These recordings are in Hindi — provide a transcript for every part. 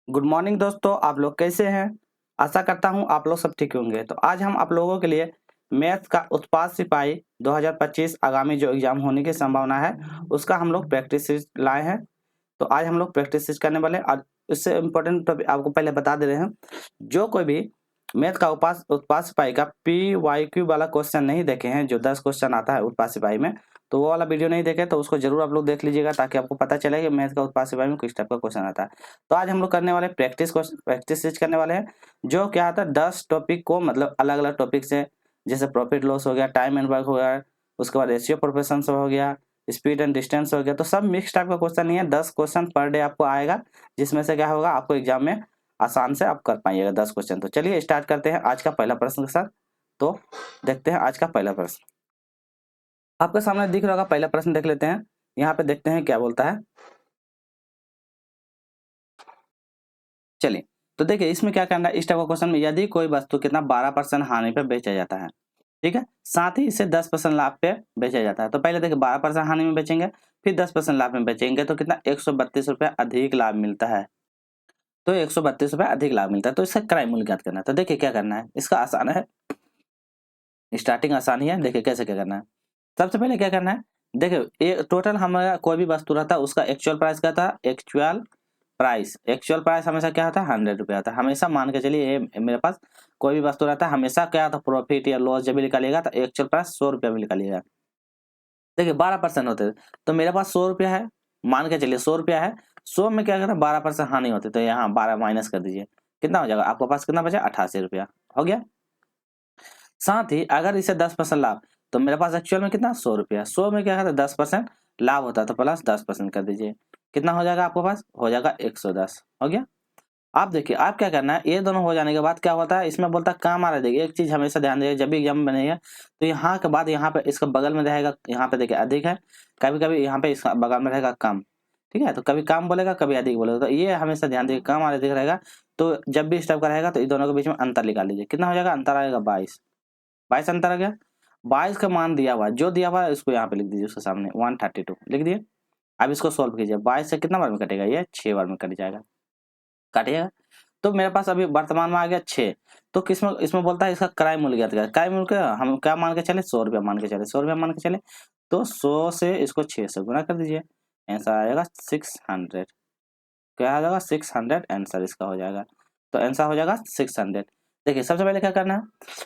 गुड मॉर्निंग दोस्तों, आप लोग कैसे हैं। आशा करता हूं आप लोग सब ठीक होंगे। तो आज हम आप लोगों के लिए मैथ का उत्पाद सिपाही 2025 आगामी जो एग्जाम होने की संभावना है उसका हम लोग प्रैक्टिस लाए हैं। तो आज हम लोग प्रैक्टिस करने वाले हैं और इससे इम्पोर्टेंट टॉपिक आपको पहले बता दे रहे हैं। जो कोई भी मैथ का उत्पाद सिपाही का PYQ वाला क्वेश्चन नहीं देखे हैं, जो 10 क्वेश्चन आता है उत्पाद सिपाही में, तो वो वाला वीडियो नहीं देखे तो उसको जरूर आप लोग देख लीजिएगा, ताकि आपको पता चले कि मैथ का उत्पाद सिपाही में किस टाइप का क्वेश्चन आता है। तो आज हम लोग करने वाले प्रैक्टिस करने वाले हैं। जो क्या आता है, 10 टॉपिक को मतलब अलग अलग टॉपिक से, जैसे प्रॉफिट लॉस हो गया, टाइम एंड वर्क हो गया, उसके बाद रेशियो प्रोपोर्शन हो गया, स्पीड एंड डिस्टेंस हो गया। तो सब मिक्स टाइप का क्वेश्चन नहीं है, 10 क्वेश्चन पर डे आपको आएगा, जिसमें से क्या होगा आपको एग्जाम में आसान से आप कर पाइएगा 10 क्वेश्चन। तो चलिए स्टार्ट करते हैं आज का पहला प्रश्न के साथ। तो देखते हैं आज का पहला प्रश्न। आपके सामने दिख रहा होगा, पहला प्रश्न देख लेते हैं। यहाँ पे देखते हैं क्या बोलता है। चलिए, तो देखिए इसमें क्या करना है। इस टाइप का क्वेश्चन में यदि कोई वस्तु कितना 12% हानि पे बेचा जाता है, ठीक है, साथ ही इसे 10% लाभ पे बेचा जाता है। तो पहले देखिए 12% हानि में बेचेंगे, फिर 10% लाभ में बेचेंगे, तो कितना 132 रुपया अधिक लाभ मिलता है। तो 132 रुपया अधिक लाभ मिलता है। तो इसका क्रय मूल्य ज्ञात करना है। तो देखिए क्या करना है, इसका आसान है, स्टार्टिंग आसान ही है। देखिए कैसे क्या करना है। सबसे पहले क्या करना है, देखिए टोटल हमारा कोई भी वस्तु रहता है उसका एक्चुअल प्राइस क्या था, एक्चुअल प्राइस हमेशा क्या होता है, 100 रुपया होता है। हमेशा मान के चलिए ये मेरे पास कोई भी वस्तु रहता है, हमेशा क्या था, प्रॉफिट या लॉस जब भी निकालिएगा तो एक्चुअल प्राइस 100 रुपया में निकालिएगा। देखिए 12% होते हैं, तो मेरे पास 100 रुपया है, मान के चलिए 100 रुपया है। 100 में क्या करना, 12% हानि होती है, तो यहाँ 12 माइनस कर दीजिए, कितना हो जाएगा आपके पास, कितना बचा, 88 रुपया हो गया। साथ ही अगर इसे 10% लाभ, तो मेरे पास एक्चुअल में कितना, 100 रुपया। 100 में क्या है, 10% लाभ होता है, तो प्लस 10% कर दीजिए, कितना हो जाएगा आपके पास, हो जाएगा 110 हो गया। आप देखिए आप क्या करना है, ये दोनों हो जाने के बाद क्या होता है, इसमें बोलता है काम आ रहा है। देखिए एक चीज हमेशा ध्यान दीजिए, जब भी एग्जाम बनेगा तो यहाँ के बाद यहाँ पे इसका बगल में रहेगा, यहाँ पे देखिए अधिक है, कभी कभी यहाँ पे इसका बगल में रहेगा कम, ठीक है। तो कभी कम बोलेगा कभी अधिक बोलेगा, तो ये हमेशा ध्यान दीजिए, कम और अधिक रहेगा। तो जब भी इस टाइप का रहेगा तो इन दोनों के बीच में अंतर निकाल लीजिए, कितना हो जाएगा, अंतर आएगा 22। 22 अंतर आ गया। 22 का मान दिया हुआ है, जो दिया हुआ है उसको यहाँ पे लिख दीजिए, उसके सामने 132 लिख दिए। अब इसको सोल्व कीजिए, 22 से कितना बार में कटेगा, ये 6 बार में कट जाएगा, काटिएगा। तो मेरे पास अभी वर्तमान में आ गया 6। तो किसमें, इसमें बोलता है इसका क्रय मूल्य ज्ञात करें। क्रय मूल्य हम क्या मान के चले, 100 रुपया मान के चले, 100 रुपया मान के चले। तो 100 से इसको 6 से गुना कर दीजिए, आंसर आएगा 600। क्या आ जाएगा, 600 आंसर इसका हो जाएगा। तो आंसर हो जाएगा 600। देखिए सबसे पहले क्या करना है,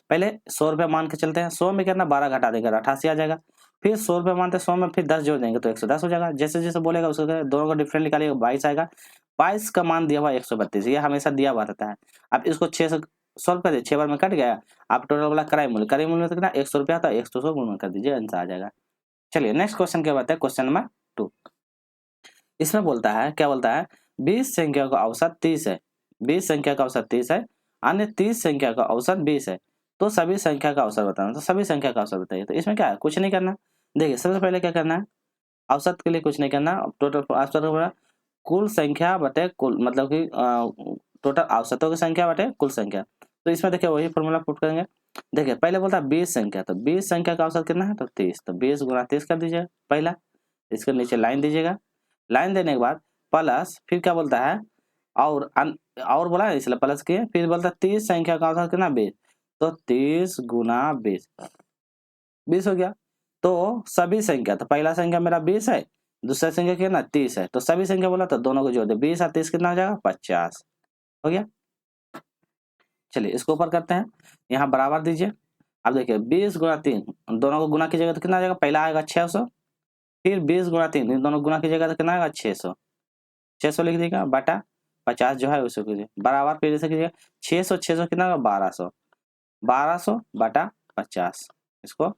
पहले 100 रुपया मान के चलते हैं। 100 में कितना, 12 घटा देंगे 88 आ जाएगा। फिर 100 रुपया मानते हैं, 100 में फिर 10 जोड़ देंगे तो 110 हो जाएगा। जैसे जैसे बोलेगा उसको दोनों का डिफरेंट निकालिएगा, 22 आएगा। 22 का मान दिया हुआ 132, ये हमेशा दिया हुआ रहता है। अब इसको 6 से सॉल्व कर दीजिए, 6 बार में कट गया। आप टोटल वाला क्रय मूल्य तो कितना, 100 रुपया था, 100 गुणा कर दीजिए, आंसर आ जाएगा। चलिए नेक्स्ट क्वेश्चन क्या बात है, क्वेश्चन नंबर 2। इसमें बोलता है, क्या बोलता है, 20 संख्या का औसत 30 है। 20 संख्या का औसत 30 है, अन्य 30 संख्या का औसत 20 है। तो सभी संख्या का औसत बताना। तो सभी संख्या का औसत बताइए। तो इसमें क्या है, कुछ नहीं करना। देखिए सबसे पहले क्या करना है, औसत के लिए कुछ नहीं करना। टोटल औसत कुल संख्या बटे कुल, मतलब कि टोटल औसतों की संख्या बटे कुल संख्या। तो इसमें देखिए वही फॉर्मूला पुट करेंगे। देखिए पहले बोलता है 20 संख्या, तो 20 संख्या का औसत कितना है, तो 30। तो 20 गुणा 30 कर दीजिए पहला, इसके नीचे लाइन दीजिएगा। लाइन देने के बाद प्लस, फिर क्या बोलता है, और बोला है इसलिए प्लस किए। फिर बोलता है 30 संख्या का औसत कितना, 20। तो 30 गुना 20, 20 हो गया। तो सभी संख्या, तो पहला संख्या मेरा 20 है, दूसरा संख्या कितना, 30 है। तो सभी संख्या बोला तो दोनों को जोड़ दे, 20 और 30 कितना हो जाएगा, 50 हो गया। चलिए इसको ऊपर करते हैं, यहाँ बराबर दीजिए। अब देखिए 20 गुणा 3, दोनों को गुना कीजिएगा तो कितना आ जाएगा, पहला आएगा 600, फिर 20 गुणा 3, इन दोनों को गुना कीजिएगा तो कितना आएगा, 600। 600 लिख दीजिएगा बटा 50 जो है उसको कीजिए बराबर, फिर से कीजिए 600, 600 कितना होगा, 1200। 1200 बटा 50, इसको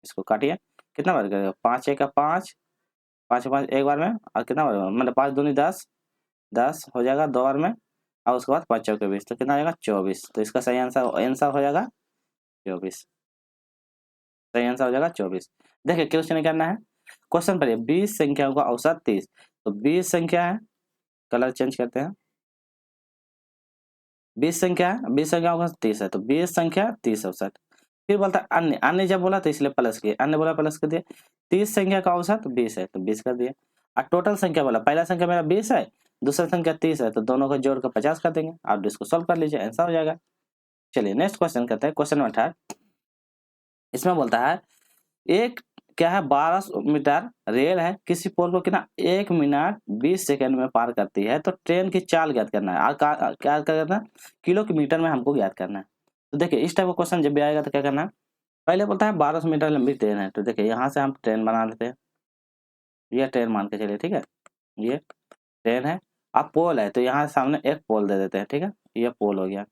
इसको काटिए, कितना बार करेगा, 5 एक का 5, 5 5 एक बार में, और कितना बार मतलब 5 दूनी 10, 10 हो जाएगा 2 बार में, और उसके बाद 5 चौके 20, तो कितना आ जाएगा 24। तो इसका सही आंसर आंसर हो जाएगा 24। सही आंसर हो जाएगा 24। देखिए क्वेश्चन करना है, क्वेश्चन पढ़िए, 20 संख्याओं का औसत 30। तो 20 संख्या है, कलर चेंज करते हैं, 20 संख्या है, 20 संख्या का 30 है, तो 20 संख्या 30 औसत। फिर बोलता है अन्य, अन्य जब बोला तो इसलिए प्लस किए, अन्य बोला प्लस कर दिए। 30 संख्या का औसत 20 है, तो 20 कर दिए। और टोटल संख्या बोला, पहला संख्या मेरा 20 है, दूसरा संख्या 30 है, तो दोनों को जोड़ कर 50 कर देंगे। आप इसको सॉल्व कर लीजिए, आंसर हो जाएगा। चलिए नेक्स्ट क्वेश्चन करते हैं, क्वेश्चन 18। इसमें बोलता है एक क्या है 1200 मीटर रेल है, किसी पोल को कितना 1 मिनट 20 सेकंड में पार करती है, तो ट्रेन की चाल ज्ञात करना है। और क्या करना है, किलोमीटर में हमको ज्ञात करना है। तो देखिए इस टाइप का क्वेश्चन जब भी आएगा तो क्या करना है, पहले बोलता है 1200 मीटर लंबी ट्रेन है, तो देखिए यहाँ से हम ट्रेन बना लेते हैं, ये ट्रेन मान के चलिए, ठीक है, ये ट्रेन है। अब पोल है तो यहाँ सामने एक पोल दे देते हैं, ठीक है, ये पोल हो गया,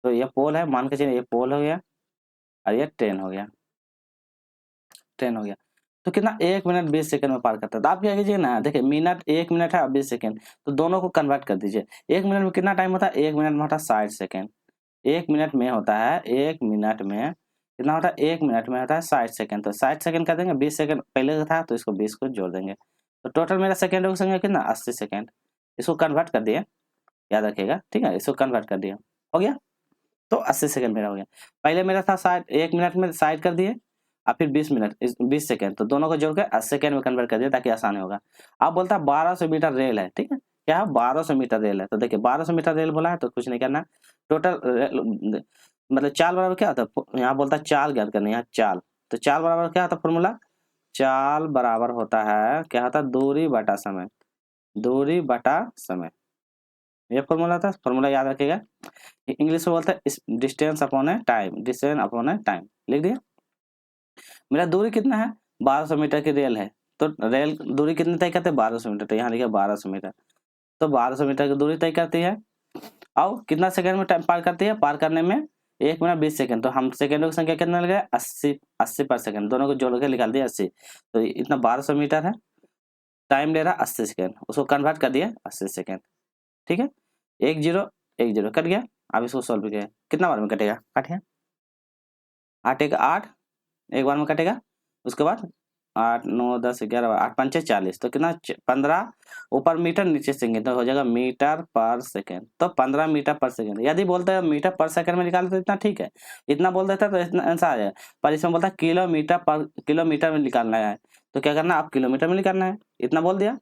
तो ये पोल है मान के चलिए, ये पोल हो गया और ये ट्रेन हो गया, ट्रेन हो गया। तो कितना 1 मिनट 20 सेकंड में पार करता है। तो आप क्या कीजिए ना, देखिए मिनट 1 मिनट है और 20 सेकंड, तो दोनों को कन्वर्ट कर दीजिए। 1 मिनट में कितना टाइम होता है, 1 मिनट में होता है 60 सेकंड। 1 मिनट में होता है, 1 मिनट में कितना होता है, 1 मिनट में होता है 60 सेकंड। तो 60 सेकंड कर देंगे, 20 सेकंड पहले का था तो इसको 20 को जोड़ देंगे, तो टोटल मेरा सेकंड की संख्या कितना 80 सेकंड। इसको कन्वर्ट कर दिए, याद रखिएगा, ठीक है, इसको कन्वर्ट कर दिया, हो गया। तो 80 सेकंड मेरा हो गया। पहले मेरा था 60, 1 मिनट में 60 कर दिए और फिर 20 मिनट 20 सेकंड, तो दोनों को जोड़ के 80 सेकंड में कन्वर्ट कर दिया ताकि आसान होगा। अब बोलता है 1200 मीटर रेल है, ठीक है, क्या है 1200 मीटर रेल है। तो देखिए 1200 मीटर रेल बोला है तो कुछ नहीं करना, टोटल मतलब चाल बराबर क्या होता है, यहाँ बोलता है चाल ज्ञात करनी है, चाल। तो चाल बराबर क्या होता है फॉर्मूला, चाल बराबर होता है क्या होता है, दूरी बटा समय, दूरी बटा समय, ये फॉर्मूला था, फॉर्मूला याद रखिएगा। इंग्लिश में बोलते हैं डिस्टेंस अपॉन ए टाइम, डिस्टेंस अपॉन ए टाइम, लिख दिया। मेरा दूरी कितना है, 1200 मीटर की रेल है, तो रेल दूरी कितनी तय करते हैं 1200 मीटर, तो यहाँ लिखा 1200 मीटर, तो 1200 मीटर की दूरी तय करती है। और कितना सेकंड में टाइम पार करती है, पार करने में 1 मिनट 20 सेकंड, तो हम सेकंडों की संख्या कितना लगा 80 पर सेकंड, दोनों को जोड़ के निकाल दिया 80, तो इतना 1200 मीटर है, टाइम ले रहा 80 सेकंड, उसको कन्वर्ट कर दिया 80 सेकंड, ठीक है। 1 0 1 0 कट गया। अब इसको सॉल्व किया, कितना बार में कटेगा, काटिए, 8 1 8 एक बार में कटेगा, उसके बाद 8 9 10 11 8 5 40, तो कितना 15 ऊपर मीटर नीचे सेकंड, तो हो जाएगा मीटर पर सेकंड, तो 15 मीटर पर सेकंड। यदि बोलते हैं मीटर पर सेकंड में निकालते तो इतना ठीक है, इतना बोल देता तो इतना आंसर आ जाए, पर इसमें बोलता है किलोमीटर में निकालना है, तो क्या करना आप किलोमीटर में निकालना है, इतना बोल दिया।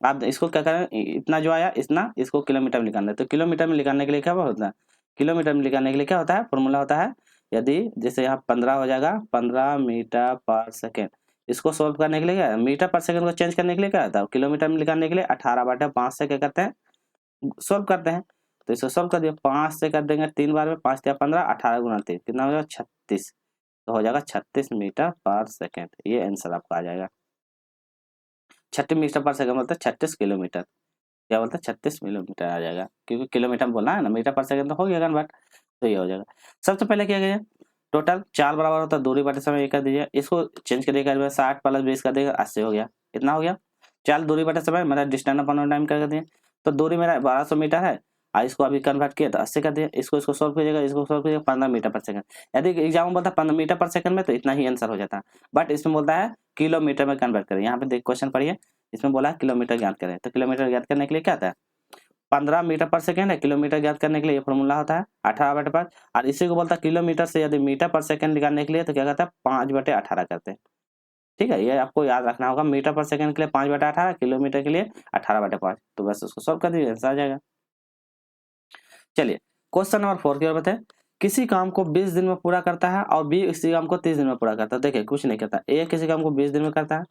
आप इसको क्या करें, इतना जो आया इतना, इसको किलोमीटर में निकालना है, तो किलोमीटर में निकालने के लिए क्या होता है, किलोमीटर में निकालने के लिए क्या होता है, फॉर्मूला होता है, यदि जैसे यहाँ 15 हो जाएगा 15 मीटर पर सेकेंड, इसको सोल्व करने के लिए क्या है, मीटर पर सेकंड को चेंज करने के लिए क्या होता है, किलोमीटर में निकालने के लिए 18/5 से क्या करते हैं, सोल्व करते हैं। तो इसको सोल्व कर दिया, 5 से कर देंगे 3 बार में, 5 या 15, 18 गुना 3 कितना हो जाएगा 36, तो हो जाएगा 36 मीटर पर सेकेंड, ये आंसर आपका आ जाएगा। 36 मीटर पर सेकंड बोलते हैं 36 किलोमीटर, क्या बोलते हैं 36 किलोमीटर आ जाएगा, क्योंकि किलोमीटर बोलना है ना, मीटर पर सेकंड तो हो गया कन्वर्ट, तो ये हो जाएगा। सबसे पहले क्या किया, टोटल चाल बराबर होता है दूरी बटे समय, ये कर दीजिए, इसको चेंज करिए, 60 + 20 कर देगा 80 हो गया, इतना हो गया। चाल दूरी बटे समय मेरा डिस्टेंस अपॉन टाइम कर दिए, तो दूरी मेरा 1200 मीटर है, इसको अभी कन्वर्ट किया तो 80 कर दिया, इसको सोल्व कीजिएगा, इसको सोल्व कीजिएगा 15 मीटर पर सेकंड। यदि एग्जाम में बोलता है 15 मीटर पर सेकंड में तो इतना ही आंसर हो जाता है, बट इसमें बोलता है किलोमीटर में कन्वर्ट करें। यहाँ पे देख क्वेश्चन पढ़िए, इसमें बोला है किलोमीटर ज्ञात करें, तो किलोमीटर ज्ञात करने के लिए क्या आता है, 15 मीटर पर सेकंड है, किलोमीटर ज्ञात करने के लिए ये फॉर्मूला होता है 18/5, और इसी को बोलता है किलोमीटर से यदि मीटर पर सेकंड निकालने के लिए तो क्या कहता है 5/18 करते हैं, ठीक है, ये आपको याद रखना होगा, मीटर पर सेकंड के लिए 5/18, किलोमीटर के लिए 18/5, तो बस उसको सॉल्व कर दीजिए आंसर आ जाएगा। चलिए क्वेश्चन नंबर 4 की ओर बताए, किसी काम को 20 दिन में पूरा करता है और बी किसी काम को 30 दिन में पूरा करता है। देखिए कुछ नहीं करता, ए किसी काम को 20 दिन में करता है,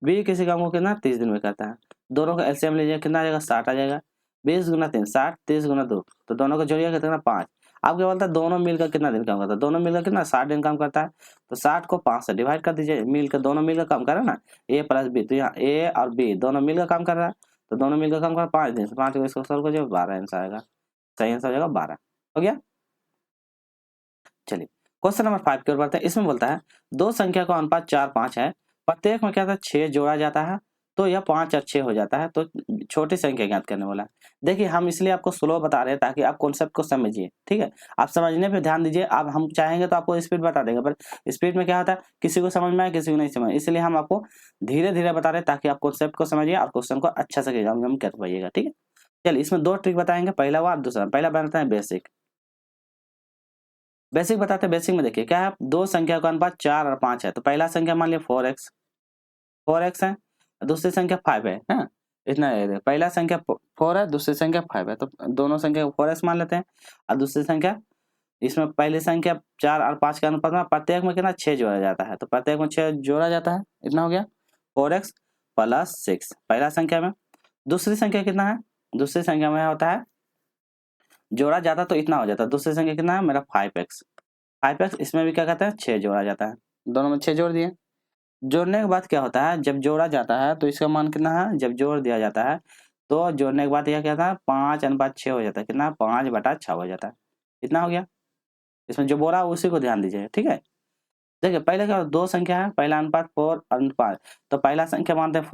बी किसी काम को कितना 30 दिन में करता है, दोनों का एलसीएम लीजिए, कितना आ जाएगा 60 आ जाएगा, 20 गुना 3 60, 30 गुना 2, तो दोनों को जोड़िएगा कितना 5। अब क्या बोलता है दोनों मिलकर कितना दिन काम करता है, दोनों मिलकर कितना 60 दिन काम करता है, तो 60 को 5 से डिवाइड कर दीजिए, मिलकर दोनों मिलकर काम कर रहा है ना, ए प्लस बी, तो यहाँ ए और बी दोनों मिलकर काम कर रहा है, तो दोनों मिलकर काम कर रहा है 5 दिन, 5 को इसको सोल्व कीजिए 12 आंसर आएगा, सही आंसर हो जाएगा 12, हो गया। चलिए क्वेश्चन नंबर 5 की ओर बढ़ते हैं, इसमें बोलता है दो संख्या का अनुपात 4 5 है, प्रत्येक में क्या था 6 जोड़ा जाता है, तो यह 5 और 6 हो जाता है, तो छोटी संख्या ज्ञात करने वाला है। देखिए हम इसलिए आपको स्लो बता रहे हैं ताकि आप कॉन्सेप्ट को समझिए, ठीक है, आप समझने पे ध्यान दीजिए। अब हम चाहेंगे तो आपको स्पीड बता देंगे, पर स्पीड में क्या होता है किसी को समझ में आए किसी को नहीं समझ, इसलिए हम आपको धीरे धीरे बता रहे हैं ताकि आप कॉन्सेप्ट को समझिए और क्वेश्चन को अच्छा से हम कर पाइएगा, ठीक है। चलिए इसमें 2 ट्रिक बताएंगे, पहला हुआ दूसरा, पहला बनाते हैं बेसिक। बेसिक बताते हैं, बेसिक में देखिए क्या है, दो संख्या का अनुपात 4 और 5 है, तो पहला संख्या मान लिया 4x है, दूसरी संख्या 5 है हाँ, इतना है। पहला संख्या 4 है, दूसरी संख्या 5 है, तो दोनों संख्या को 4x मान लेते हैं। और दूसरी संख्या, इसमें पहली संख्या 4 और 5 के अनुपात में प्रत्येक में कितना 6 जोड़ा जाता है, तो प्रत्येक में 6 जोड़ा जाता है, इतना हो गया 4x + 6 पहला संख्या में। दूसरी संख्या कितना है, दूसरी संख्या में होता है जोड़ा जाता तो इतना हो जाता है। दूसरी संख्या कितना है मेरा 5x, इसमें भी क्या कहते हैं 6 जोड़ा जाता है, दोनों में 6 जोड़ दिए। जोड़ने के बाद क्या होता है, जब जोड़ा जाता है तो इसका मान कितना है, जब जोड़ दिया जाता है तो जोड़ने के बाद यह क्या था 5/6 हो जाता है, कितना 5/6 हो जाता है, इतना हो गया। इसमें जो बोला उसी को ध्यान दीजिए, ठीक है। देखिए पहले क्या दो संख्या है, पहला अनुपात 4 अनुपात, तो पहला संख्या मानते हैं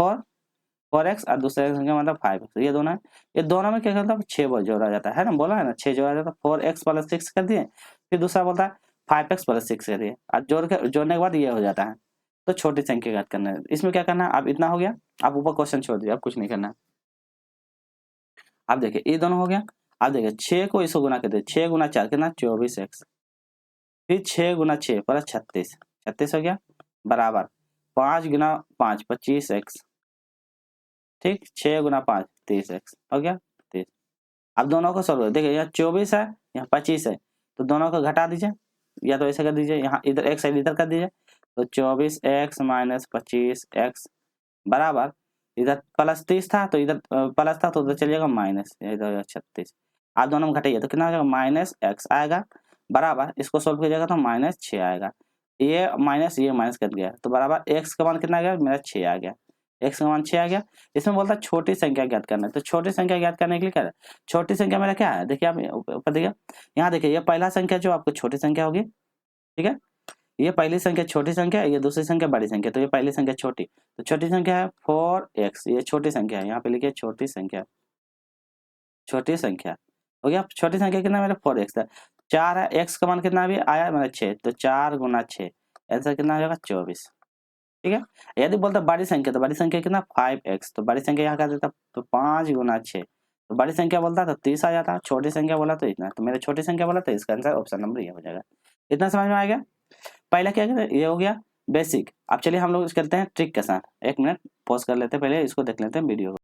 4x और दूसरे संख्या मतलब 5x, ये दोनों है। ये दोनों में क्या करता है 6 जोड़ा जाता है ना, बोला है ना 6 जोड़ा जाता है। 4x + 6 कर दिए, फिर दूसरा बोलता है 5x + 6 कर दिए, और जोड़ने के बाद ये हो जाता है। तो छोटी संख्या याद करना है, इसमें क्या करना है, अब इतना हो गया, आप ऊपर क्वेश्चन छोड़ दीजिए, अब कुछ नहीं करना है। अब देखिए ये दोनों हो गया। अब देखिए 6 को इसको गुना कर दे, 6 × 4 कितना 24x, फिर 6 × 6 + 36, 36 हो गया बराबर 5 × 5 25x, ठीक 6 × 5 30x हो गया 30। अब दोनों को सॉल्व देखिए, यहाँ 24 है यहाँ 25 है, तो दोनों को घटा दीजिए, या तो ऐसे कर दीजिए, यहाँ इधर एक साइड इधर कर दीजिए, तो 24x - 25x बराबर इधर +30 था तो इधर प्लस था तो उधर चलिएगा माइनस, इधर 36। आप दोनों में घटाइए तो कितना हो जाएगा -x आएगा, बराबर इसको सोल्व कीजिएगा तो -6 आएगा। ये माइनस कर दिया तो बराबर x का मान कितना आ गया मेरा 6 आ गया, x का मान 6 आ गया। इसमें बोलता है छोटी संख्या ज्ञात करना है, तो छोटी संख्या ज्ञात करने के लिए क्या है, छोटी संख्या मेरा क्या है, देखिए आप ऊपर देखिए, यहाँ देखिए ये पहला संख्या जो आपको छोटी संख्या होगी, ठीक है। ये पहली संख्या छोटी संख्या है, ये दूसरी संख्या बड़ी संख्या, तो ये पहली संख्या छोटी, तो छोटी संख्या है 4x, ये छोटी संख्या है, यहाँ पे लिखिए छोटी संख्या, छोटी संख्या हो गया। छोटी संख्या कितना मेरा 4x है, 4 है, x का मान कितना भी आया मेरा 6, तो 4 × 6 आंसर कितना हो जाएगा 24, ठीक है। यदि बोलता बड़ी संख्या, तो बड़ी संख्या कितना 5x, तो बड़ी संख्या यहाँ कर देता तो 5 × 6, तो बड़ी संख्या बोलता तो 30 आ जाता, छोटी संख्या बोला तो इतना, तो मेरा छोटी संख्या बोला तो इसका आंसर ऑप्शन नंबर ये हो जाएगा। इतना समझ में आ गया। पहला क्या कहते हैं ये हो गया बेसिक। अब चलिए हम लोग करते हैं ट्रिक के साथ, 1 मिनट पॉज कर लेते हैं, पहले इसको देख लेते हैं वीडियो को।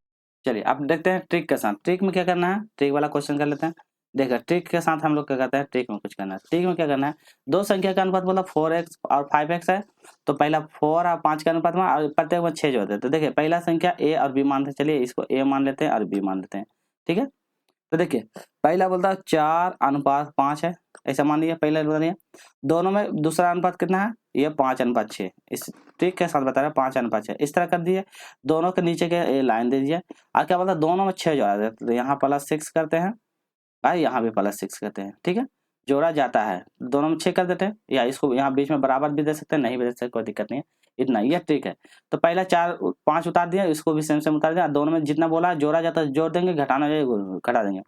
चलिए अब देखते हैं ट्रिक के साथ। ट्रिक में क्या करना है, ट्रिक वाला क्वेश्चन कर लेते हैं। देखिए ट्रिक के साथ हम लोग क्या करते हैं, ट्रिक में कुछ करना है। ट्रिक में क्या करना है, दो संख्या का अनुपात बोला 4x और 5x है, तो पहला 4 और 5 का अनुपात में और प्रत्येक में 6 जो होते हैं, तो देखिए पहला संख्या a और b मानते हैं, चलिए इसको a मान लेते हैं और b मान लेते हैं, ठीक है। तो देखिए पहला बोलता है 4:5 है, ऐसा मान लिया पहला बता दिया। दोनों में दूसरा अनुपात कितना है, ये 5:6, इस ट्रिक के साथ बता रहा है 5:6, इस तरह कर दिए। दोनों के नीचे के ये लाइन दे दीजिए, और क्या बोलता है दोनों में 6 जोड़ा देते, तो यहाँ +6 करते हैं और यहाँ भी +6 करते हैं, ठीक है। जोड़ा जाता है दोनों में 6 कर देते हैं, या इसको यहाँ बीच में बराबर भी दे सकते हैं, नहीं भी दे सकते, कोई दिक्कत नहीं है, इतना ये ट्रिक है। तो पहला 4 5 उतार दिया, इसको भी सेम उतार दिया, दोनों में जितना बोला जोड़ा जाता है जोड़ देंगे, घटाना जाएगा घटा देंगे।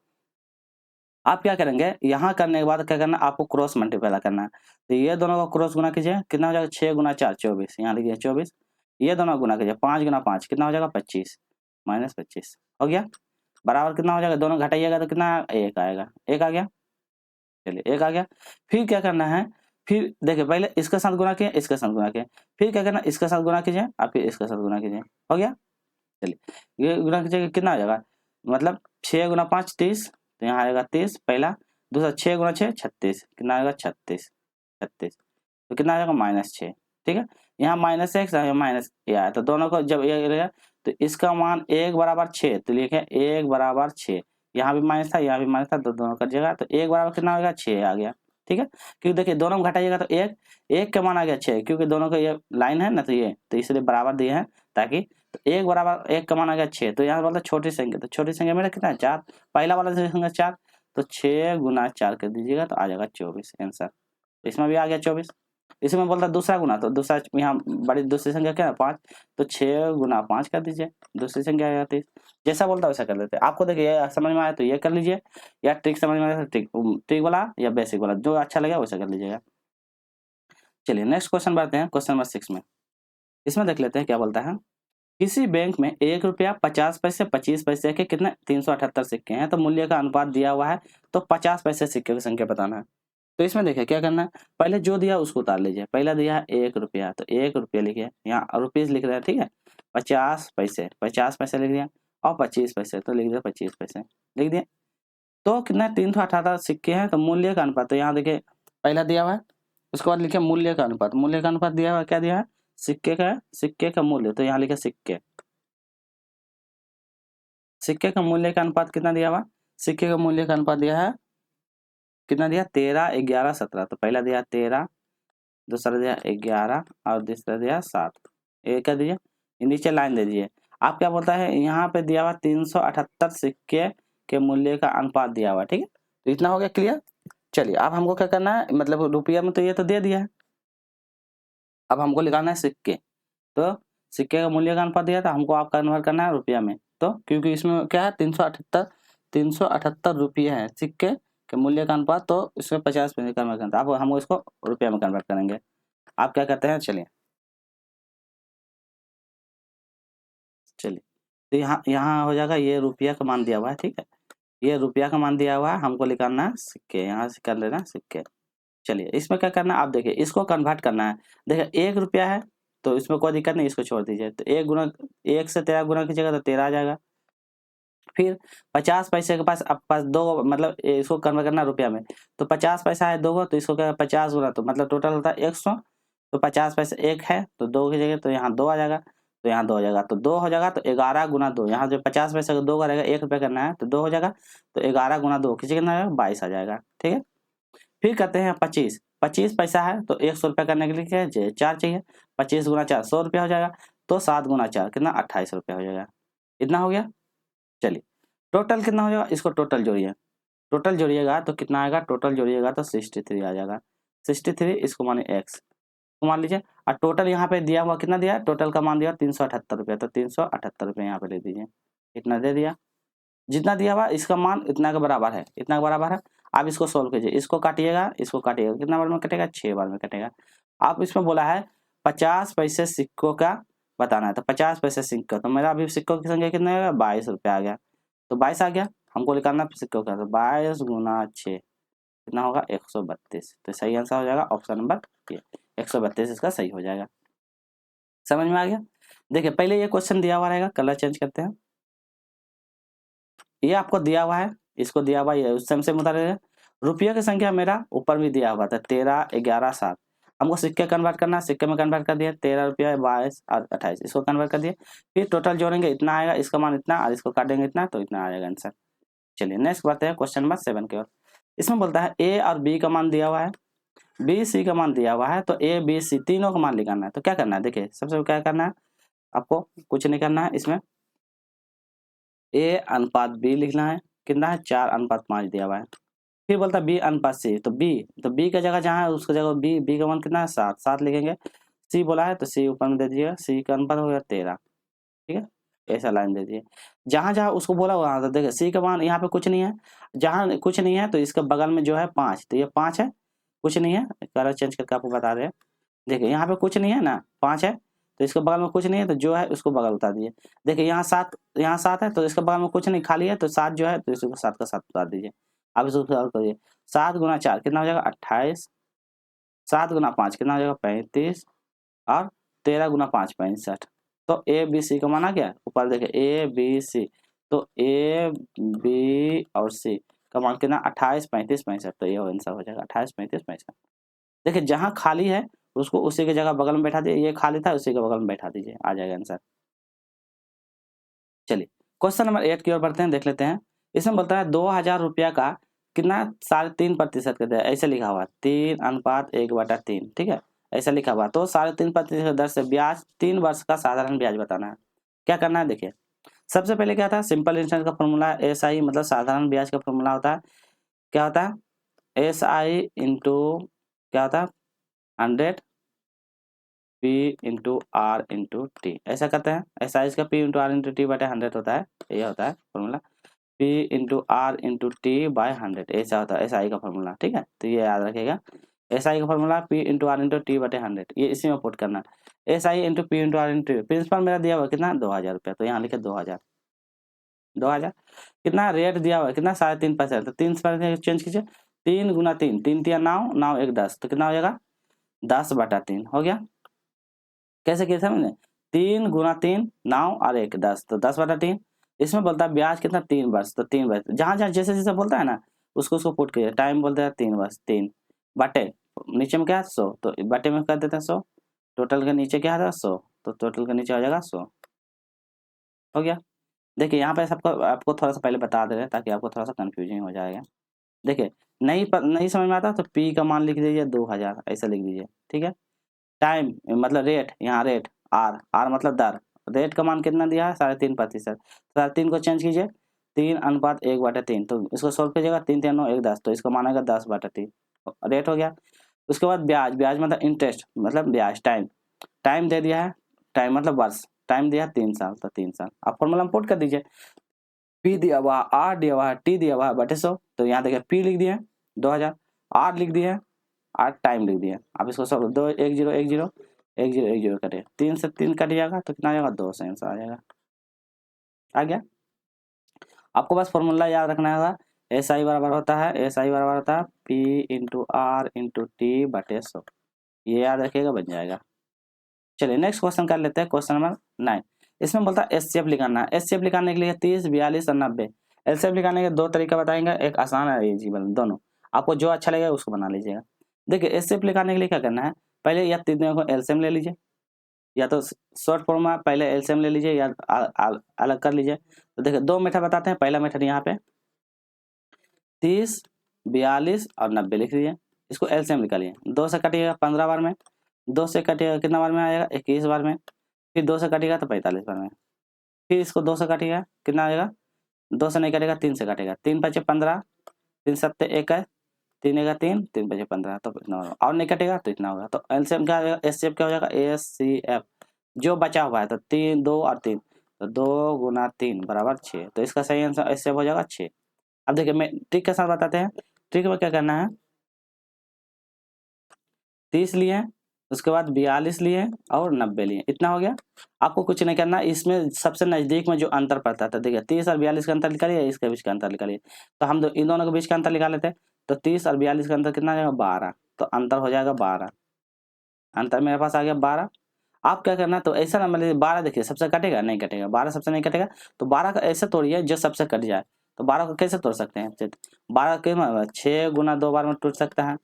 आप क्या करेंगे, यहाँ करने के बाद क्या करना, आपको क्रॉस मल्टीप्लाई करना है, तो ये दोनों का क्रॉस गुना कीजिए, कितना हो जाएगा 6 × 4 24, यहाँ लिखिए 24, ये दोनों गुना कीजिए 5 × 5 कितना हो जाएगा 25 -25 हो गया, बराबर कितना हो जाएगा, दोनों घटाइएगा तो कितना 1 आएगा, 1 आ गया, चलिए 1 आ गया। फिर क्या करना है, फिर देखिए पहले इसके साथ गुना किए, इसके साथ गुना किए, फिर क्या करना इसके साथ गुना कीजिए और फिर इसके साथ गुना कीजिए, हो गया। चलिए ये गुना कीजिएगा कितना आ जाएगा, मतलब 6 × 5 30, तो यहाँ आएगा 30 पहला, दूसरा 6 × 6 36, कितना आएगा 36, तो कितना आ जाएगा -6, ठीक है। यहाँ -x माइनस ये आया, तो दोनों को जब ये रहेगा तो इसका मान 1 = 6, तो लिखे 1 = 6, यहाँ भी माइनस था यहाँ भी माइनस था, तो दोनों कट जाएगा, तो 1 बराबर कितना हो गया 6 आ गया, ठीक है। क्योंकि देखिए दोनों में घटाइएगा तो 1 का मान आ गया 6, क्योंकि दोनों का ये लाइन है ना, तो ये तो इसलिए बराबर दिए हैं ताकि, तो 1 बराबर 1 का मान आ गया 6, तो यहाँ बोलते छोटी संख्या, तो छोटी संख्या मेरा कितना है 4, पहला वाला संख्या 4, तो 6 × 4 कर दीजिएगा तो आ जाएगा 24 आंसर, इसमें भी आ गया 24। इसमें बोलता दूसरा गुना, तो दूसरा यहाँ बड़ी दूसरी संख्या क्या है 5, तो 6 × 5 कर दीजिए, दूसरी संख्या आ जाती है, जैसा बोलता है वैसा कर लेते हैं। आपको देखिए समझ में आया तो ये कर लीजिए, या ट्रिक समझ में आया तो ट्रिक वाला या बेसिक वाला जो अच्छा लगे वैसा कर लीजिएगा। चलिए नेक्स्ट क्वेश्चन बढ़ते हैं, क्वेश्चन नंबर 6 में। इसमें देख लेते हैं क्या बोलता है, किसी बैंक में 1 रुपया 50 पैसे 25 पैसे के कितने 378 सिक्के हैं, तो मूल्य का अनुपात दिया हुआ है, तो 50 पैसे सिक्के की संख्या बताना है। तो इसमें देखिए क्या करना है, पहले जो दिया उसको उतार लीजिए, पहला दिया है 1 रुपया, तो 1 रुपया लिखिए, यहाँ रुपीज लिख रहे हैं, ठीक है, 50 पैसे, 50 पैसे लिख दिया, और 25 पैसे तो लिख दिया 25 पैसे लिख दिया। तो कितना 378 सिक्के हैं, तो मूल्य का अनुपात, तो यहाँ देखिए पहला दिया हुआ है, उसके बाद लिखे मूल्य का अनुपात, मूल्य का अनुपात दिया हुआ है, क्या दिया है, सिक्के का मूल्य, तो यहाँ लिखे सिक्के का मूल्य का अनुपात कितना दिया हुआ, सिक्के का मूल्य का अनुपात दिया है कितना दिया, 13, 11, 17, तो पहला दिया 13, दूसरा दिया 11 और तीसरा दिया 7, ये क्या दिया, नीचे लाइन दे दीजिए। आप क्या बोलता है, यहाँ पे दिया हुआ 378 सिक्के के मूल्य का अनुपात दिया हुआ, ठीक है, तो इतना हो गया क्लियर। चलिए अब हमको क्या करना है, मतलब रुपया में तो ये तो दे दिया है, अब हमको निकालना है सिक्के, तो सिक्के का मूल्य का अनुपात दिया था, हमको आप कन्वर्ट करना है रुपया में, तो क्योंकि इसमें क्या है 378 रुपये है सिक्के के मूल्य का अनुपात, तो इसमें 50 पैसे कन्वर्ट करना, अब हम इसको रुपया में कन्वर्ट करेंगे। आप क्या कहते हैं, चलिए तो यहाँ हो जाएगा, ये रुपया का मान दिया हुआ है, ठीक है, ये रुपया का मान दिया हुआ है, हमको निकालना है सिक्के, यहाँ से कर लेना सिक्के। चलिए इसमें क्या करना है, आप देखिए इसको कन्वर्ट करना है, देखिए 1 रुपया है तो इसमें कोई दिक्कत नहीं, इसको छोड़ दीजिए, तो 1 से 13 गुना कीजिएगा तो 13 आ जाएगा। फिर 50 पैसे के पास आपके पास दो, मतलब इसको कन्वर्ट करना रुपया में, तो 50 पैसा है 2 को, तो इसको क्या 50 गुना, तो मतलब टोटल होता है 100, तो 50 पैसे 1 है तो 2 की जगह तो यहाँ 2 आ जाएगा, तो यहाँ 2 हो जाएगा, तो 2 हो जाएगा, तो 11 गुना 2, यहाँ जो 50 पैसे का 2 का रहेगा, 1 रुपया करना है तो 2 हो जाएगा, तो 11 गुना 2 किसी कितना आएगा, 22 आ जाएगा, ठीक है। फिर कहते हैं 25 पैसा है तो 100 रुपया करने के लिए क्या है, 4 चाहिए, 25 गुना 4 100 रुपया हो जाएगा, तो 7 गुना 4 कितना 28 रुपया हो जाएगा, इतना हो गया। चलिए टोटल कितना हो जाएगा, इसको टोटल जोड़िए, टोटल जोड़िएगा तो कितना आएगा, टोटल जोड़िएगा तो 63 आ जाएगा, 63 इसको माने x तो मान लीजिए, और टोटल यहाँ पे दिया हुआ कितना दिया, टोटल का मान दिया 378 रुपया, तो 378 रुपये यहाँ पे ले दीजिए, इतना दे दिया, जितना दिया हुआ इसका मान इतना के बराबर है, इतना के बराबर है। आप इसको सोल्व कीजिए, इसको काटिएगा, इसको काटिएगा, कितना बार में कटेगा, 6 बार में कटेगा। आप इसमें बोला है 50 पैसे सिक्कों का बताना है, तो 50 पैसे सिक्का, तो मेरा अभी सिक्कों की संख्या कितना आएगा, 22 रुपया आ गया, तो 22 आ गया, हमको निकालना सिक्कों का, तो 22 गुना 6 कितना होगा 132, तो सही आंसर हो जाएगा ऑप्शन नंबर ए, 132 इसका सही हो जाएगा। समझ में आ गया। देखिए पहले ये क्वेश्चन दिया हुआ रहेगा, कलर चेंज करते हैं, ये आपको दिया हुआ है, इसको दिया हुआ है, उस से मुताबिक रुपये की संख्या मेरा ऊपर भी दिया हुआ था 13, 11, 7, हमको सिक्के कन्वर्ट करना, सिक्के में कन्वर्ट कर दिया, 13 रुपया 22 और 28 इसको कन्वर्ट कर दिए, फिर टोटल जोड़ेंगे इतना आएगा, इसका मान इतना और इसको काटेंगे इतना, तो इतना आ जाएगा आंसर। चलिए नेक्स्ट बढ़ते हैं क्वेश्चन नंबर 7 की ओर। इसमें बोलता है ए और बी का मान दिया हुआ है, बी सी का मान दिया हुआ है, तो ए बी सी तीनों का मान निकालना है, तो क्या करना है, देखिए सबसे क्या करना है, आपको कुछ नहीं करना है, इसमें ए अनुपात बी लिखना है, कितना है 4:5 दिया हुआ है। फिर बोलता है बी अनुपात सी, तो बी का जगह जहाँ है उसका जगह बी का मान कितना है 7 लिखेंगे, सी बोला है तो सी ऊपर में दे दीजिएगा, सी का अनुपात हो गया 13, ठीक है, ऐसा लाइन दे दीजिए, जहाँ जहाँ उसको बोला वहाँ तो देखिए सी का मान यहाँ पे कुछ नहीं है, जहाँ कुछ नहीं है तो इसके बगल में जो है 5, तो ये 5 है, कुछ नहीं है, कलर चेंज करके आपको बता रहे हैं, देखिए यहाँ पे कुछ नहीं है ना, 5 है, तो इसके बगल में कुछ नहीं है, तो जो है उसको बगल बता दीजिए, देखिए यहाँ 7 है, तो इसके बगल में कुछ नहीं खाली है, तो 7 जो है तो इसको 7 का 7 बता दीजिए। अब इसको सॉल्व करिए, 7 गुना 4 कितना हो जाएगा 28, 7 गुना 5 कितना हो जाएगा 35, और 13 गुना 5 65, तो ए बी सी का माना क्या, ऊपर देखिए ए बी सी, तो ए बी और सी का मान कितना 28, 35, 65, तो ये आंसर हो जाएगा 28, 35, 65। देखिए जहाँ खाली है उसको उसी की जगह बगल में बैठा दिए, ये खाली था उसी के बगल में बैठा दीजिए, आ जाएगा आंसर। चलिए क्वेश्चन नंबर 8 की ओर बढ़ते हैं, देख लेते हैं। इसमें बोलता है 2000 रुपया का कितना 3.5% का दर, ऐसे लिखा हुआ 3:1/3, ठीक है, ऐसा लिखा हुआ, तो 3.5% दर से ब्याज 3 वर्ष का साधारण ब्याज बताना है। क्या करना है, देखिए सबसे पहले क्या था, सिंपल इंटरेस्ट का फॉर्मूला SI, मतलब साधारण ब्याज का फॉर्मूला होता है, क्या होता है SI इंटू क्या होता है 100 P into R into T, ऐसा करते हैं, ऐसा इसका P into R into T बटे 100 होता है, ये होता है formula, P into R into T by 100, ऐसा होता है SI का फॉर्मूला, ठीक है, तो ये याद रखिएगा, SI का formula P into R into T बटे 100, ये इसी में पुट करना, SI into P into R into, principal मेरा दिया हुआ कितना 2000 रुपया, तो यहाँ लिखे 2000 कितना रेट दिया हुआ है, कितना 3.5%, तो 3 चेंज कीजिए, 3 गुना 3, 3 तिया 9, 9 1 10, तो कितना हो जाएगा 10/3 हो गया। कैसे किया समझे, 3 गुना 3 9 और 1 10, तो 10/3। इसमें बोलता है ब्याज कितना 3 वर्ष, तो 3 वर्ष जहाँ जहाँ जैसे जैसे बोलता है ना उसको उसको पुट कीजिए। टाइम बोलते हैं 3 वर्ष, 3 बटे नीचे में क्या है 100, तो बटे में कर देते हैं 100, टोटल के नीचे क्या है 100, तो टोटल के नीचे हो जाएगा 100। हो गया। देखिए यहाँ पे सबको आपको थोड़ा सा पहले बता दे रहे हैं ताकि आपको थोड़ा सा कंफ्यूजिंग हो जाएगा। देखिए नहीं समझ में आता तो पी का मान लिख दीजिए 2000 ऐसा लिख दीजिए, ठीक है। टाइम मतलब रेट, यहाँ रेट आर मतलब दर, रेट का मान कितना दिया है 3.5%, 3.5 को चेंज कीजिए 3:1/3, तो इसको सोल्व कीजिएगा 3 3 9 1 10, तो इसका मान आएगा 10/3 रेट हो गया। उसके बाद ब्याज, ब्याज मतलब इंटरेस्ट मतलब ब्याज, टाइम दे दिया है, टाइम मतलब वर्ष, टाइम दिया है 3 साल, तो 3 साल आप फॉर्मूला में पुट कर दीजिए। पी दिया हुआ, आर दिया हुआ, टी दिया हुआ बटे 100, तो यहाँ देखिए पी लिख दिए 2000, आर लिख दिए और टाइम लिख दिए। आप इसको सब 2 1 0 1 0 1 0 1 0 कटे, 3 से 3 कट जाएगा तो कितना आ जाएगा 2 से आंसर आ जाएगा। आ गया। आपको बस फॉर्मूला याद रखना होगा, एस आई बराबर होता है P into R into T बटे 100, ये याद रखिएगा बन जाएगा। चलिए नेक्स्ट क्वेश्चन कर लेते हैं, क्वेश्चन नंबर 9। इसमें बोलता है एचसीएफ निकालना है। एचसीएफ निकालने के लिए 30 42 और 90। एलसीएफ निकालने के 2 तरीका बताएंगे, एक आसान है इजी वाला, दोनों आपको जो अच्छा लगेगा उसको बना लीजिएगा। देखिए एचसीएफ निकालने के लिए क्या करना है, पहले या तीनों को एलसीएम ले लीजिए, या तो शॉर्ट फॉर्म में पहले एलसीएम ले लीजिए या अलग कर लीजिए। तो देखिए 2 मेथड बताते हैं। पहला मेथड यहाँ पे 30 42 और 90 लिख लीजिए, इसको एलसीएम निकालिए। 2 से कटिएगा 15 बार में, 2 से कटिएगा कितना बार में आएगा 21 बार में, फिर 2 से कटेगा तो 45 बार में, फिर इसको 2 से काटिएगा कितना आ जाएगा, 2 से नहीं कटेगा 3 से काटेगा, 3 5 15, 3 7 21, 3 1 3, 3 5 15, तो इतना होगा। और नहीं कटेगा तो इतना होगा। तो एलसीएम क्या हो जाएगा, एचसीएफ क्या हो जाएगा एचसीएफ, जो बचा हुआ है तो 3 2 और 3, तो 2 गुना 3 बराबर 6, तो इसका सही आंसर एचसीएफ हो जाएगा 6। अब देखिए मैं ट्रिक के साथ बताते हैं। ट्रिक में क्या करना है, 30 लिए, उसके बाद 42 लिए और 90 लिए, इतना हो गया। आपको कुछ नहीं करना, इसमें सबसे नजदीक में जो अंतर पड़ता था, देखिए 30 और 42 का अंतर निकालिए, इसके बीच का अंतर निकालिए, तो हम इन दोनों के बीच का अंतर निकाल लेते हैं। तो 30 और 42 का अंतर कितना आ जाएगा 12, तो अंतर हो जाएगा 12, अंतर मेरे पास आ गया 12। आप क्या करना, तो ऐसा ना मतलब 12 देखिए सबसे कटेगा नहीं कटेगा, 12 सबसे नहीं कटेगा, तो 12 का ऐसे तोड़िए जो सबसे कट जाए। तो 12 को कैसे तोड़ सकते हैं, 12 के 6 गुना 2 बार में टूट सकता है,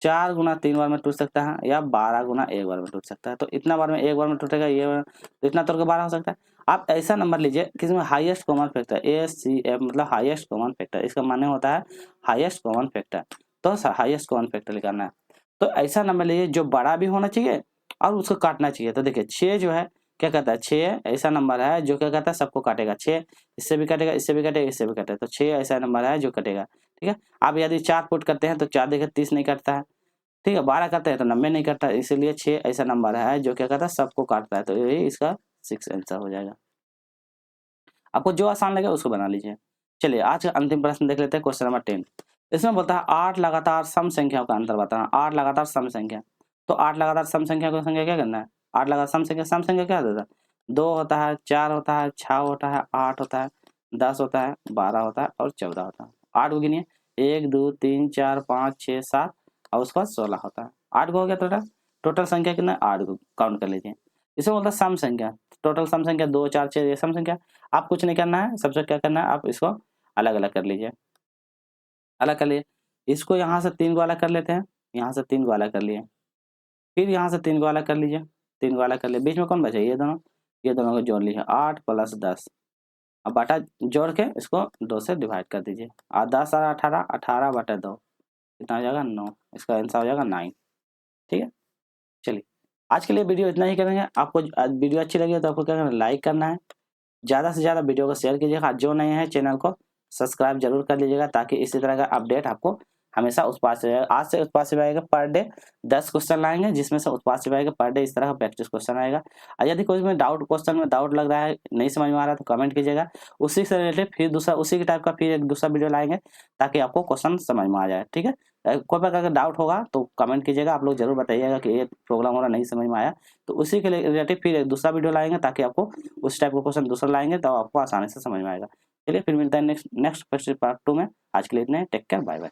4 गुना 3 बार में टूट सकता है, या 12 गुना 1 बार में टूट सकता है। तो इतना बार में 1 बार में टूटेगा, ये तो इतना तोड़ के 12 हो सकता है। आप ऐसा नंबर लीजिए किसमें हाईएस्ट कॉमन फैक्टर, एचसीएफ मतलब हाईएस्ट कॉमन फैक्टर, इसका माने होता है हाईएस्ट कॉमन फैक्टर। तो हाईएस्ट कॉमन फैक्टर निकालना है, तो ऐसा नंबर लीजिए जो बड़ा भी होना चाहिए और उसको काटना चाहिए। तो देखिए 6 जो है क्या कहता है, 6 ऐसा नंबर है जो क्या कहता है सबको काटेगा, 6 इससे भी कटेगा, इससे भी कटेगा, इससे भी कटेगा, तो 6 ऐसा नंबर है जो कटेगा। ठीक है। आप यदि 4 पुट करते हैं तो 4 देखिए 30 नहीं कटता है, ठीक है, 12 करते हैं तो 90 नहीं करता, इसीलिए 6 ऐसा नंबर है जो क्या कहता है सबको काटता है, तो यही इसका 6 आंसर हो जाएगा। आपको जो आसान लगे उसको बना लीजिए। चलिए आज का अंतिम प्रश्न देख लेते हैं, क्वेश्चन नंबर 10। इसमें बोलता है 8 लगातार सम संख्याओं का अंतर बताना। 8 लगातार सम संख्या, तो 8 लगातार सम संख्या को संख्या क्या करना है, 8 लगातार सम संख्या क्या होता है, 2 होता है, 4 होता है, 6 होता है, 8 होता है, 10 होता है, 12 होता है और 14 होता है। 8 को गिनिए, 1 2 3 4 5 6 7 और उसके बाद 16 होता है। 8 को हो गया टोटल, टोटल संख्या कितना 8 को काउंट कर लीजिए। इसे बोलता है सम संख्या, टोटल सम संख्या 2 4 6 ये सम संख्या। आप कुछ नहीं करना है, सबसे क्या करना है आप इसको अलग अलग कर लीजिए, अलग कर लिए। इसको यहाँ से 3 को अलग कर लेते हैं, यहाँ से 3 को अलग कर लिए, फिर यहाँ से 3 को अलग कर लीजिए, 3 को अलग कर लिए, बीच में कौन बचा, ये दोनों को जोड़ लीजिए, 8 + 10। अब बाटा जोड़ के इसको 2 से डिवाइड कर दीजिए, और 10 और 18, 18/2 कितना हो जाएगा 9, इसका आंसर हो जाएगा 9। ठीक है। चलिए आज के लिए वीडियो इतना ही करेंगे। आपको वीडियो अच्छी लगी तो आपको क्या करना है, लाइक करना है, ज़्यादा से ज़्यादा वीडियो को शेयर कीजिएगा, जो नए हैं चैनल को सब्सक्राइब जरूर कर लीजिएगा ताकि इसी तरह का अपडेट आपको हमेशा उत्पाद से रहेगा। आज से उत्पाद से आएगा पर डे 10 क्वेश्चन लाएंगे, जिसमें से उत्पाद से आएगा पर डे इस तरह का प्रैक्टिस क्वेश्चन आएगा। और यदि कोई में क्वेश्चन में डाउट लग रहा है, नहीं समझ में आ रहा है तो कमेंट कीजिएगा, उसी से रिलेटेड फिर दूसरा उसी के टाइप का फिर एक दूसरा वीडियो लाएंगे ताकि आपको क्वेश्चन समझ में आ जाए। ठीक है। कोई प्रकार का डाउट होगा तो कमेंट कीजिएगा, आप लोग जरूर बताइएगा कि ये प्रॉब्लम हो रहा नहीं समझ में आया, तो उसी के रिलेटेड फिर एक दूसरा वीडियो लाएंगे ताकि आपको उस टाइप का क्वेश्चन दूसरा लाएंगे तो आपको आसानी से समझ में आएगा। चलिए फिर मिलता है नेक्स्ट पार्ट 2 में। आज के लिए इतने, टेक केयर, बाय बाय।